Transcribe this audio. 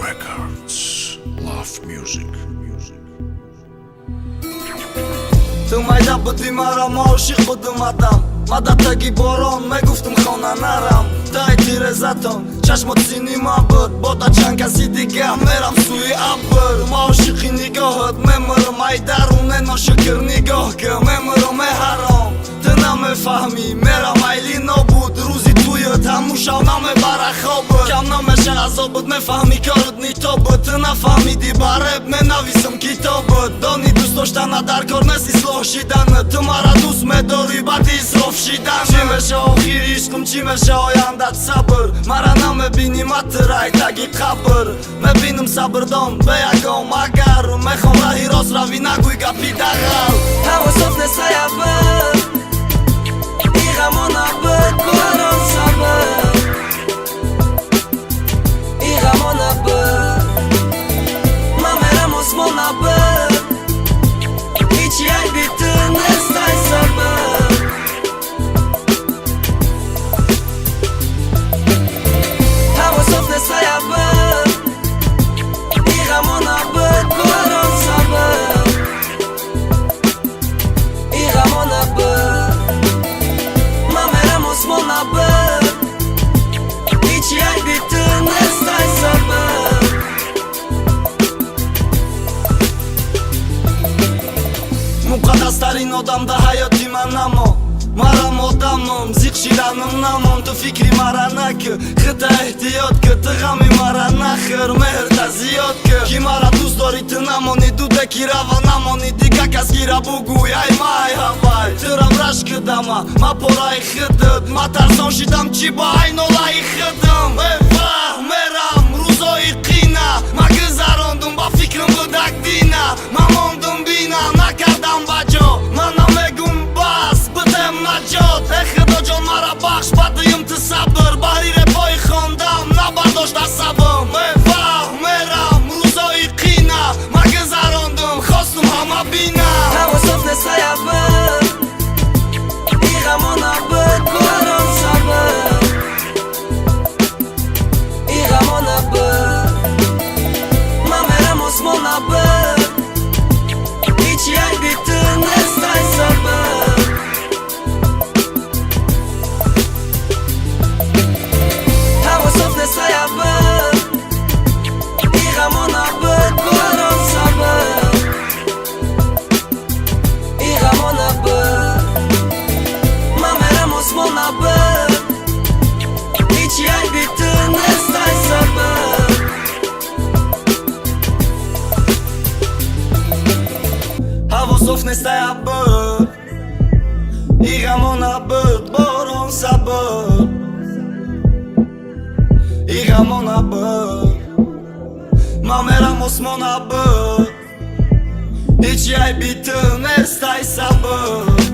Records, Love Music. تو майда будی мара ма ошиқ будум адам мадата гиборон мегуфтум хона нарам дай тирезатон чашмот синима буд бода чанд каси дига мерам суи абр ма ошиқи нигоҳат мемурам ай даруне ношукр нигоҳ ка мемурам меҳаром ту намефаҳмӣ мерам айли нобуд рӯзи туят ҳамушав намебара хобуд кам намеша азобуд мефаҳмӣ корут нитобуд ту нафаҳмиди бареб менависам китобуд дони дӯст доштана дар кор нест ислоҳ шидана ту мара дӯст медорӣ баъди исроф шидана чӣ меша охири ишқм чӣ меша ояндат сабр мара намебинӣ матирай таги қабр мебинам сабрдон бе ягон агар мехом раҳи рост равӣ нагӯй гапи дағал ҳавосот нест аябр и ғамона буд борон сабр и ғамона буд ман мерам осмона буд ҳичи айби ту нест ай сабр ҳавосот нест аябр и ғамона буд борон сабр и ғамона буд ман мерам осмона буд ҳичи айби ту нест ай сабр муқаддастарин одам да ҳаёти ман намо марам одамам зиқ шиданам намон ту фикри мара накӣ хита эҳтиёт кӣ ту ғами мара нахир меҳрта зиёд кӣ ки мара дӯст дорӣ ту намонӣ дуде ки рава намонӣ дига кас гира бугӯй ай май ҳавай тӯрам раш кидама ма пораи хидд ма тарсон шидам чӣ ба ай нолаи хидм эваҳ мерам рӯзои қина ма гузарондум ба фикрам будак дина ма мондум бина накардам ба ҷо ман намегум бас бидем наҷот э худо ҷон мара бахш бадиюм ту сабр баҳри репои хондам набардошт асабам эваҳ мерам рӯзои қина ма гузарондум хостум ҳама бина ҳавосот нест аябр и ғамона буд борон сабр и ғамона буд ман мерам осмона буд ҳичи айби ту нест ай сабр ҳавосот нест аябр и ғамона буд борон сабр и ғамона буд ман мерам осмона буд ҳичи айби ту нест ай сабр ҳавософ нест аябр и ғамона буд борон сабр и ғамона буд ман мерам осмона буд ҳичи айби ту нест ай сабр